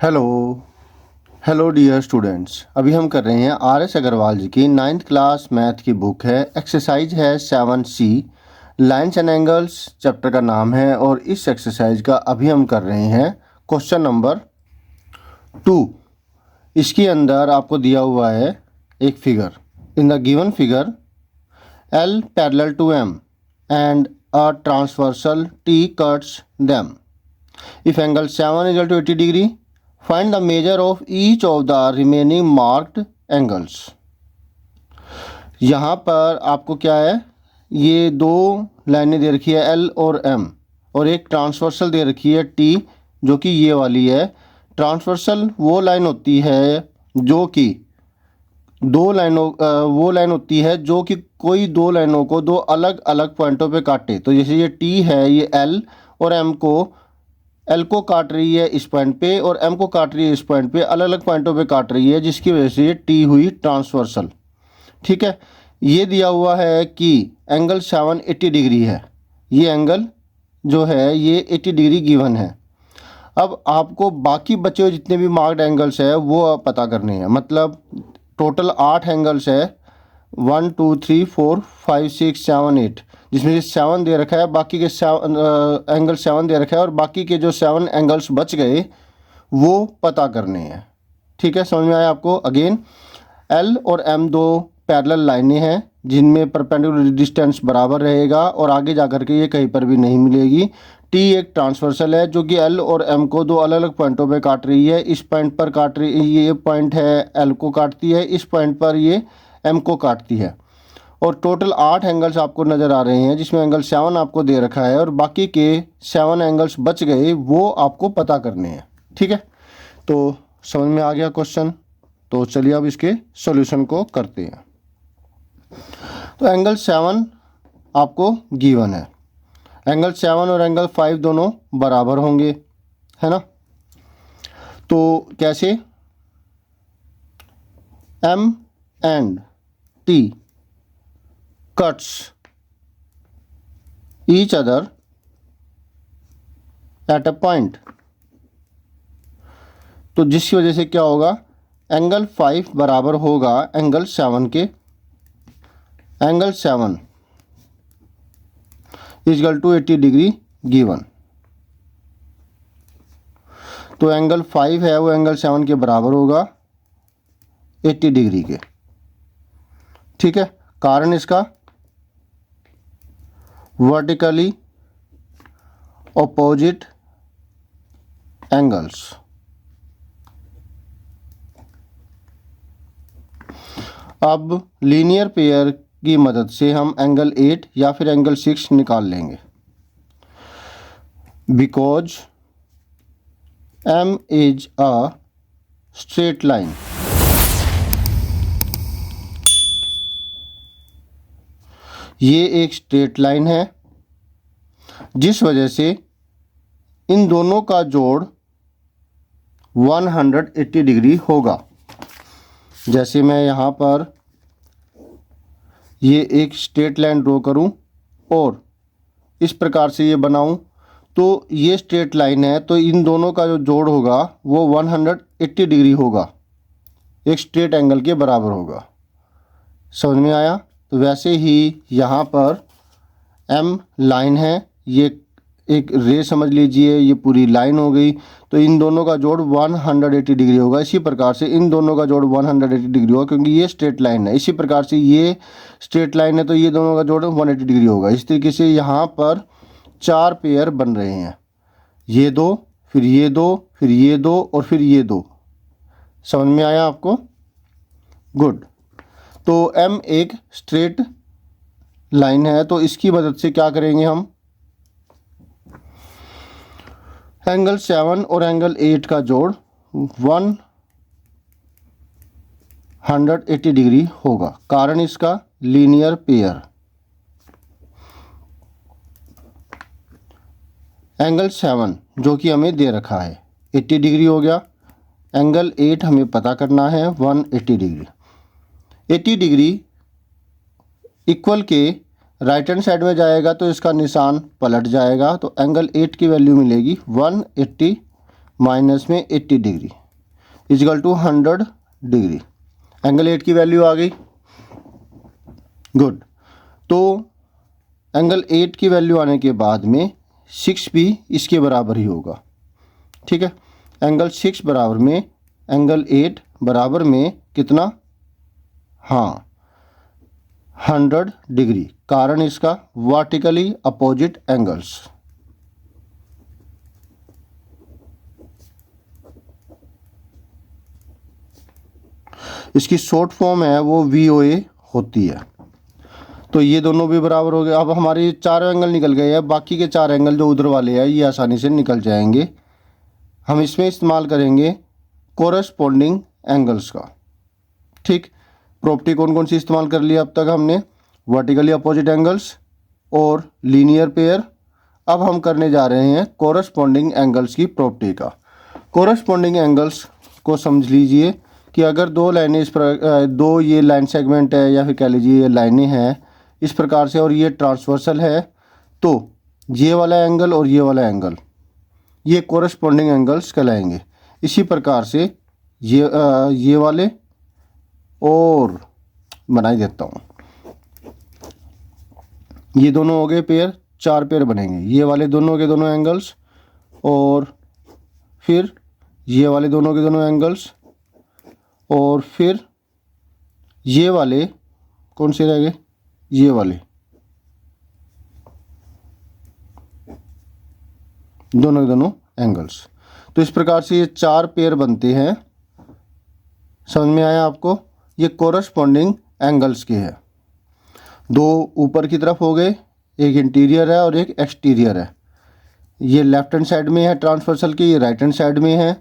Hello hello dear students. अभी हम कर रहे हैं आर.एस. अग्रवाल जी की 9th क्लास मैथ की बुक है। एक्सरसाइज है 7C, lines and angles chapter का नाम है। और इस एक्सरसाइज का अभी हम कर रहे हैं क्वेश्चन नंबर 2। इसके अंदर आपको दिया हुआ है एक figure. In the given figure L parallel to M and a transversal T cuts them. If angle 7 is equal to 80 degree, find the measure of each of the remaining marked angles. यहाँ पर आपको क्या है, ये दो लाइनें दे रखी है L और M, और एक ट्रांसवर्सल दे रखी है T, जो कि ये वाली है। ट्रांसवर्सल वो लाइन होती है जो कि वो लाइन होती है जो कि कोई दो लाइनों को दो अलग अलग पॉइंटों पे काटे। तो जैसे ये T है, ये L और M को L को काट रही है इस पॉइंट पे और M को काट रही है इस पॉइंट पे, अलग अलग पॉइंटों पे काट रही है, जिसकी वजह से ये T हुई ट्रांसवर्सल। ठीक है, ये दिया हुआ है कि एंगल 7 80 डिग्री है। ये एंगल जो है ये 80 डिग्री गिवन है। अब आपको बाकी बचे हुए जितने भी मार्क्ड एंगल्स है वो पता करने हैं। मतलब टोटल 8 एंगल्स है, 1 2 3 4 5 6 7 8, जिसमें से 7 दे रखा है, बाकी के एंगल 7 दे रखा है, और बाकी के जो 7 एंगल्स बच गए वो पता करने हैं। ठीक है, समझ में आया आपको? अगेन L और M दो पैरेलल लाइनें हैं जिनमें परपेंडिकुलर डिस्टेंस बराबर रहेगा और आगे जाकर के ये कहीं पर भी नहीं मिलेगी। T एक ट्रांसवर्सल है जो कि L और M को दो अलग अलग पॉइंटों पे काट रही है। इस पॉइंट पर काट रही, ये पॉइंट है L को काटती है, इस पॉइंट पर ये M को काटती है। और टोटल 8 एंगल्स आपको नज़र आ रहे हैं, जिसमें एंगल 7 आपको दे रखा है और बाकी के 7 एंगल्स बच गए वो आपको पता करने हैं। ठीक है, तो समझ में आ गया क्वेश्चन? तो चलिए अब इसके सॉल्यूशन को करते हैं। तो एंगल 7 आपको गिवन है। एंगल 7 और एंगल 5 दोनों बराबर होंगे, है ना? तो कैसे? M and T cuts each other at a point. तो जिसकी वजह से क्या होगा, एंगल 5 बराबर होगा एंगल 7 के। Angle 7 equal to 80 degree given. तो एंगल 5 है वो एंगल 7 के बराबर होगा 80 डिग्री के। ठीक है, कारण इसका वर्टिकली ऑपोजिट एंगल्स। अब लीनियर पेयर की मदद से हम एंगल 8 या फिर एंगल 6 निकाल लेंगे। Because M is a straight line. ये एक स्ट्रेट लाइन है, जिस वजह से इन दोनों का जोड़ 180 डिग्री होगा। जैसे मैं यहाँ पर ये एक स्ट्रेट लाइन ड्रॉ करूँ और इस प्रकार से ये बनाऊँ, तो ये स्ट्रेट लाइन है, तो इन दोनों का जो जोड़ होगा वो 180 डिग्री होगा, एक स्ट्रेट एंगल के बराबर होगा। समझ में आया? तो वैसे ही यहाँ पर M लाइन है, ये एक रे समझ लीजिए, ये पूरी लाइन हो गई, तो इन दोनों का जोड़ 180 डिग्री होगा। इसी प्रकार से इन दोनों का जोड़ 180 डिग्री होगा, क्योंकि ये स्ट्रेट लाइन है। इसी प्रकार से ये स्ट्रेट लाइन है, तो ये दोनों का जोड़ 180 डिग्री होगा। इस तरीके से यहाँ पर 4 पेयर बन रहे हैं, ये दो, फिर ये दो, फिर ये दो और फिर ये दो। समझ में आया आपको? गुड। तो M एक स्ट्रेट लाइन है, तो इसकी मदद से क्या करेंगे हम, एंगल 7 और एंगल 8 का जोड़ 180 डिग्री होगा। कारण इसका लीनियर पेयर। एंगल 7 जो कि हमें दे रखा है 80 डिग्री हो गया। एंगल 8 हमें पता करना है 180 डिग्री। 80 डिग्री इक्वल के राइट हैंड साइड में जाएगा तो इसका निशान पलट जाएगा, तो एंगल 8 की वैल्यू मिलेगी 180 माइनस में 80 डिग्री इजकल टू 100 डिग्री। एंगल 8 की वैल्यू आ गई। गुड। तो एंगल 8 की वैल्यू आने के बाद में 6 भी इसके बराबर ही होगा। ठीक है, एंगल 6 बराबर में एंगल 8 बराबर में कितना? हाँ, 100 डिग्री। कारण इसका वर्टिकली अपोजिट एंगल्स। इसकी शॉर्ट फॉर्म है वो VOA होती है। तो ये दोनों भी बराबर हो गए। अब हमारे 4 एंगल निकल गए हैं, बाकी के 4 एंगल जो उधर वाले हैं ये आसानी से निकल जाएंगे। हम इसमें इस्तेमाल करेंगे कोरस्पॉन्डिंग एंगल्स का। ठीक, प्रॉपर्टी कौन कौन सी इस्तेमाल कर लिया अब तक हमने? वर्टिकली अपोजिट एंगल्स और लीनियर पेयर। अब हम करने जा रहे हैं कोरस्पॉन्डिंग एंगल्स की प्रॉपर्टी का। कोरस्पॉन्डिंग एंगल्स को समझ लीजिए कि अगर दो लाइनें दो ये लाइन सेगमेंट है या फिर कह लीजिए ये लाइनें हैं इस प्रकार से और ये ट्रांसवर्सल है, तो ये वाला एंगल और ये वाला एंगल ये कोरस्पॉन्डिंग एंगल्स कहलाएंगे। इसी प्रकार से ये वाले और बना ही देता हूँ, ये दोनों हो गए पेयर, 4 पेयर बनेंगे। ये वाले दोनों के दोनों एंगल्स और फिर ये वाले दोनों के दोनों एंगल्स और फिर ये वाले कौन से रह गए? ये वाले दोनों के दोनों एंगल्स। तो इस प्रकार से ये 4 पेयर बनते हैं। समझ में आया आपको? ये कोरस्पॉन्डिंग एंगल्स के हैं। 2 ऊपर की तरफ हो गए, एक इंटीरियर है और एक एक्सटीरियर है। ये लेफ्ट हैंड साइड में है ट्रांसवर्सल के, ये राइट हैंड साइड में है।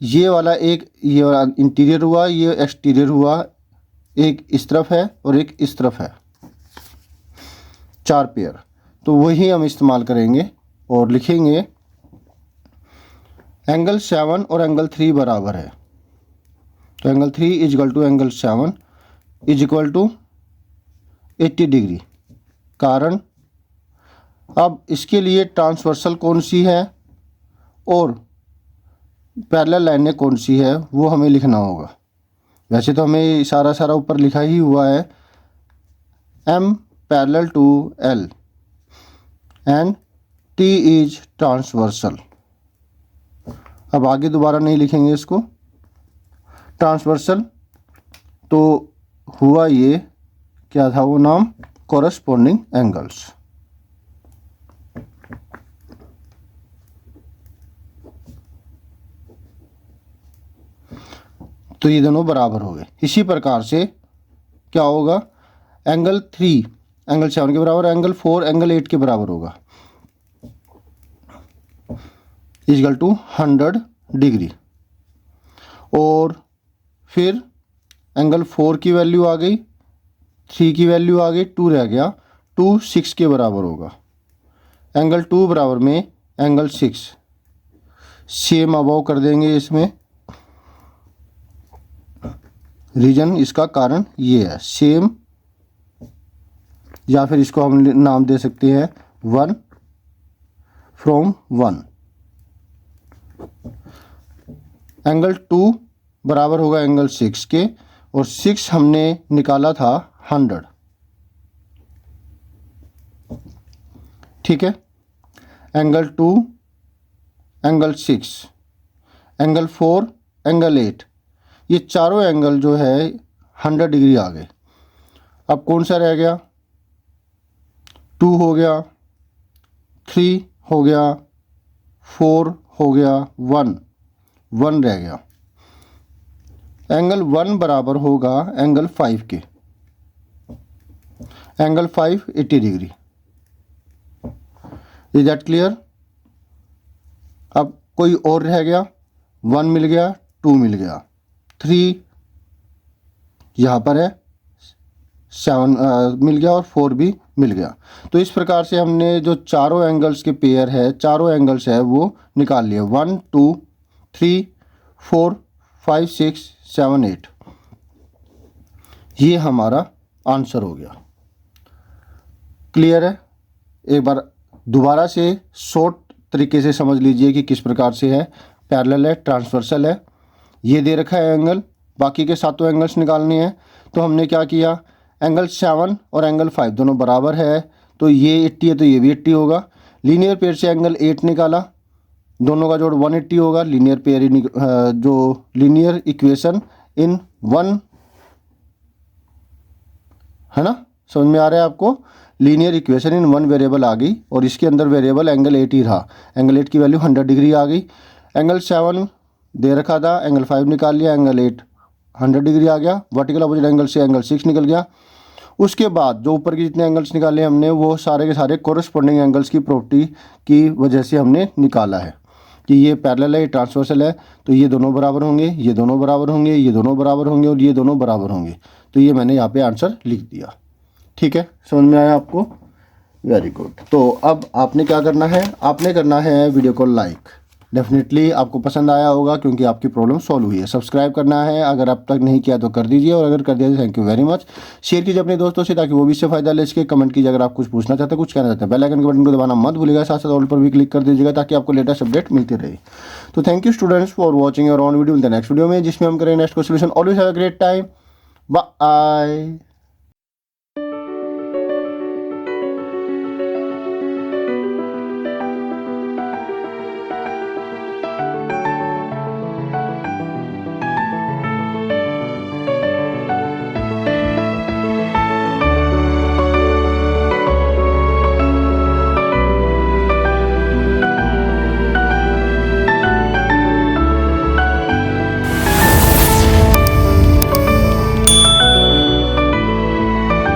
ये वाला ये वाला इंटीरियर हुआ, ये एक्सटीरियर हुआ, एक इस तरफ है और एक इस तरफ है। 4 पेयर। तो वही हम इस्तेमाल करेंगे और लिखेंगे एंगल 7 और एंगल 3 बराबर है। तो angle 3 is equal to angle 7 is equal to 80 degree. कारण अब इसके लिए ट्रांसवर्सल कौन सी है और पैरेलल लाइनें कौन सी है वो हमें लिखना होगा। वैसे तो हमें सारा ऊपर लिखा ही हुआ है M parallel to L and T is transversal. अब आगे दोबारा नहीं लिखेंगे इसको ट्रांसवर्सल। तो हुआ ये क्या था वो नाम? Corresponding angles. तो ये दोनों बराबर हो गए। इसी प्रकार से क्या होगा? एंगल 3 एंगल 7 के बराबर, एंगल 4 एंगल 8 के बराबर होगा इक्वल टू 100 डिग्री। और फिर एंगल 4 की वैल्यू आ गई, 3 की वैल्यू आ गई, 2 रह गया, 2 6 के बराबर होगा। एंगल 2 बराबर में एंगल 6 सेम अबव कर देंगे इसमें। रीजन इसका कारण ये है सेम, या फिर इसको हम नाम दे सकते हैं 1 फ्रॉम 1। एंगल 2 बराबर होगा एंगल 6 के और 6 हमने निकाला था 100। ठीक है, एंगल 2 एंगल 6 एंगल 4 एंगल 8 ये चारों एंगल जो है 100 डिग्री आ गए। अब कौन सा रह गया? 2 हो गया, 3 हो गया, 4 हो गया, 1 रह गया। एंगल 1 बराबर होगा एंगल 5 के। Angle 5 80 degree. Is that clear? अब कोई और रह गया, 1 मिल गया, 2 मिल गया, 3 यहाँ पर है, 7 मिल गया और 4 भी मिल गया। तो इस प्रकार से हमने जो चारों एंगल्स के पेयर है, चारों एंगल्स है वो निकाल लिए। 1 2 3 4 5 6 7 8 ये हमारा आंसर हो गया। क्लियर है? एक बार दोबारा से शॉर्ट तरीके से समझ लीजिए कि किस प्रकार से है। पैरेलल है, ट्रांसवर्सल है, ये दे रखा है एंगल, बाकी के सातों एंगल्स निकालने हैं। तो हमने क्या किया, एंगल 7 और एंगल 5 दोनों बराबर है, तो ये 80 है तो ये भी 80 होगा। लीनियर पेयर से एंगल 8 निकाला, दोनों का जोड़ 180 होगा। लीनियर पेयर जो लीनियर इक्वेशन इन वन, है ना, समझ में आ रहा है आपको। Linear equation in one variable आ गई और इसके अंदर वेरिएबल एंगल 8 ही रहा। एंगल 8 की वैल्यू 100 डिग्री आ गई। एंगल 7 दे रखा था, एंगल 5 निकाल लिया, एंगल 8 100 डिग्री आ गया। वर्टिकल अपोजिट एंगल से एंगल 6 निकल गया। उसके बाद जो ऊपर के जितने एंगल्स निकाले हमने वो सारे के सारे कोरस्पॉन्डिंग एंगल्स की प्रॉपर्टी की वजह से हमने निकाला है कि ये पैरेलल है, ये ट्रांसवर्सल है, तो ये दोनों बराबर होंगे, ये दोनों बराबर होंगे, ये दोनों बराबर होंगे और ये दोनों बराबर होंगे। तो ये मैंने यहाँ पे आंसर लिख दिया। ठीक है, समझ में आया आपको? Very good. तो अब आपने क्या करना है, आपने करना है वीडियो को लाइक। डेफिनेटली आपको पसंद आया होगा क्योंकि आपकी प्रॉब्लम सॉल्व हुई है। सब्सक्राइब करना है, अगर अब तक नहीं किया तो कर दीजिए, और अगर कर दिया तो thank you very much. Share कीजिए अपने दोस्तों से ताकि वो भी इससे फायदा ले सके। कमेंट कीजिए अगर आप कुछ पूछना चाहते हैं, कुछ कहना चाहते हैं। बेल आइकन के बटन को दबाना मत भूलिएगा, साथ साथ ऑल पर भी क्लिक कर दीजिएगा ताकि आपको लेटेस्ट अपडेट मिलती रहे। तो thank you students for watching your on video. In the next video में जिसमें हम करेंगे नेक्स्ट को solution. Always have a great time. Bye.